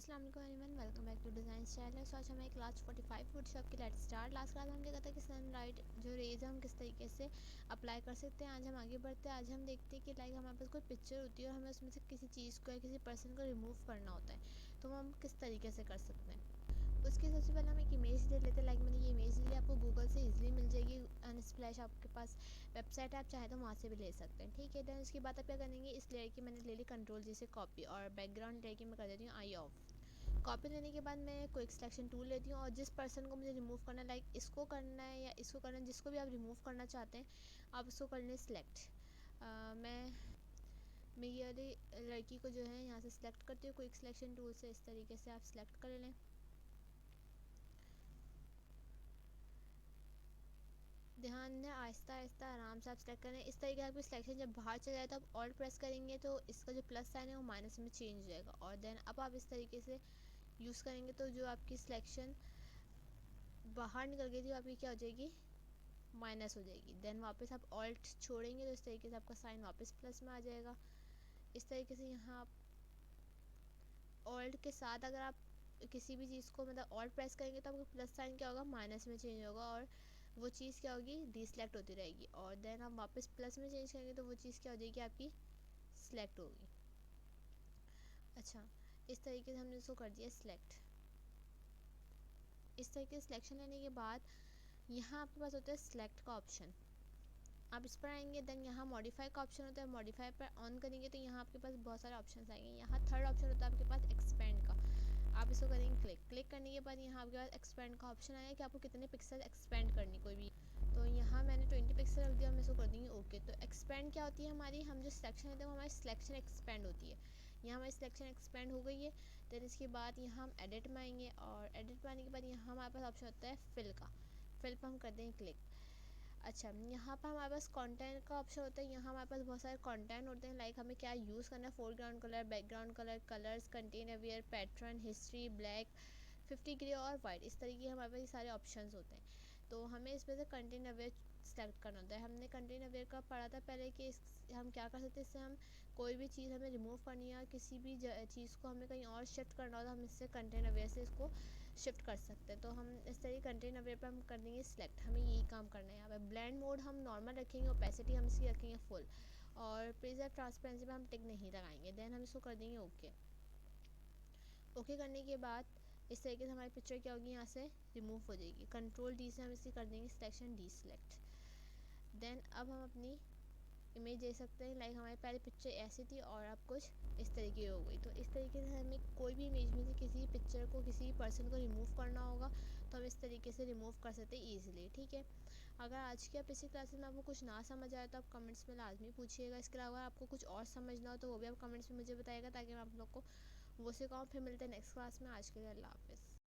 अस्सलाम वालेकुम everyone, welcome back to design style है। सो आज हमें क्लास 45 वर्कशॉप की लेट्स स्टार्ट। लास्ट क्लास में हम देखा था कि सनलाइट जो रेज है हम किस तरीके से अप्लाई कर सकते हैं। आज हम आगे बढ़ते हैं। आज हम देखते हैं कि लाइक हमारे पास कोई पिक्चर होती है और हमें उसमें से किसी चीज़ को या किसी पर्सन को रिमूव करना होता है, तो हम किस तरीके से कर सकते हैं। उसके सबसे पहले हम एक इमेज ले लेते हैं। लाइक मैंने ये इमेज ले ली, आपको गूगल से इजीली मिल जाएगी। अनस्प्लैश आपके पास वेबसाइट है, आप चाहे तो वहाँ से भी ले सकते हैं। ठीक है, देन उसके बाद आप क्या करेंगे, इस लेयर की मैंने ले ली कंट्रोल जी से कॉपी और बैकग्राउंड लेयर की मैं कर देती हूँ आई ऑफ। कॉपी लेने के बाद मैं क्विक सिलेक्शन टूल लेती हूँ और जिस पर्सन को मुझे रिमूव करना है, लाइक इसको करना है या इसको करना है, जिसको भी आप रिमूव करना चाहते हैं आप उसको कर लें सिलेक्ट। मैं ये वाली लड़की को जो है यहाँ से सिलेक्ट करती हूँ क्विक सिलेक्शन टूल से। इस तरीके से आप सिलेक्ट कर लें। ध्यान दें, आहिस्ता आहिस्ता आराम से आप सेलेक्ट करें। इस तरीके से आपकी सिलेक्शन जब बाहर चला जाए तो आप ऑल्ट प्रेस करेंगे तो इसका जो प्लस साइन है वो माइनस में चेंज हो जाएगा। और देन अब आप इस तरीके से यूज़ करेंगे तो जो आपकी सिलेक्शन बाहर निकल गई थी आपकी क्या हो जाएगी, माइनस हो जाएगी। देन वापस आप ऑल्ट छोड़ेंगे तो इस तरीके से आपका साइन वापस प्लस में आ जाएगा। इस तरीके से यहाँ आप ऑल्ट के साथ अगर आप किसी भी चीज़ को मतलब ऑल्ट प्रेस करेंगे तो आपका प्लस साइन क्या होगा, माइनस में चेंज होगा और वो चीज़ क्या होगी, डिसलेक्ट होती रहेगी। और देन आप वापस प्लस में चेंज करेंगे तो वो चीज़ क्या हो जाएगी, आपकी सिलेक्ट होगी। अच्छा, इस तरीके से हमने इसको कर दिया सिलेक्ट। इस तरीके से सिलेक्शन लेने के बाद यहाँ आपके पास होता है सिलेक्ट का ऑप्शन। आप इस पर आएंगे, देन यहाँ मॉडिफाई का ऑप्शन होता है। मॉडिफाई पर ऑन करेंगे तो यहाँ आपके पास बहुत सारे ऑप्शंस आएंगे। यहाँ थर्ड ऑप्शन होता है आपके पास एक्सपेंड का। आप इसको करेंगे क्लिक। क्लिक करने के बाद यहाँ आपके पास एक्सपेंड का ऑप्शन आएगा कि आपको कितने पिक्सल एक्सपेंड करनी कोई भी। तो यहाँ मैंने 20 पिक्सल रख दिया, मैं इसको कर देंगे ओके। तो एक्सपेंड क्या होती है हमारी, हम जो सिलेक्शन लेते हैं वो हमारी सिलेक्शन एक्सपेंड होती है। यहाँ हमारी सिलेक्शन एक्सपेंड हो गई है। देन इसके बाद यहाँ हम एडिट में आएंगे और एडिट में आने के बाद यहाँ हमारे पास ऑप्शन होता है फिल का। फिल पर हम कर देंगे क्लिक। अच्छा, यहाँ पर हमारे पास कंटेंट का ऑप्शन होता है। यहाँ हमारे पास बहुत सारे कंटेंट होते हैं, लाइक हमें क्या यूज़ करना है, foreground colour, background colour, colours, contain aware, pattern, history, black, 50 grey और वाइट। इस तरीके हमारे पास ये सारे ऑप्शंस होते हैं। तो हमें इसमें से कंटेन अवेयर सेलेक्ट करना होता है। हमने कंटेन अवेयर का पढ़ा था पहले कि हम क्या कर सकते हैं, इससे हम कोई भी चीज़ हमें रिमूव करनी है, किसी भी चीज़ को हमें कहीं और शिफ्ट करना होता है, हम इससे कंटेन अवेयर से इसको शिफ्ट कर सकते हैं। तो हम इस तरीके कंटेन अवेयर पर हम कर देंगे सिलेक्ट। हमें यही काम करना है। यहाँ पर ब्लेंड मोड हम नॉर्मल रखेंगे, ओपेसिटी हम इसकी रखेंगे फुल और प्रिजर्व ट्रांसपेरेंसी पर हम टिक नहीं लगाएंगे। देन हम इसको कर देंगे ओके। ओके करने के बाद इस तरीके से हमारी पिक्चर क्या होगी, यहाँ से रिमूव हो जाएगी। कंट्रोल डी से हम इसकी कर देंगे सिलेक्शन डी सिलेक्ट। देन अब हम अपनी इमेज दे सकते हैं। लाइक हमारी पहले पिक्चर ऐसी थी और अब कुछ इस तरीके हो गई। तो इस तरीके से हमें कोई भी इमेज में से किसी पिक्चर को, किसी पर्सन को रिमूव करना होगा तो हम इस तरीके से रिमूव कर सकते हैं ईजिली। ठीक है, अगर आज की आप इसी क्लासेस में आपको कुछ ना समझ आए तो आप कमेंट्स में लाजमी पूछिएगा। इसके अलावा आपको कुछ और समझना हो तो वो भी आप कमेंट्स में मुझे बताइएगा ताकि मैं आप लोग को वो सिखाऊँ। फिर मिलते हैं नेक्स्ट क्लास में। आज के लिए अल्लाह हाफ़िज़।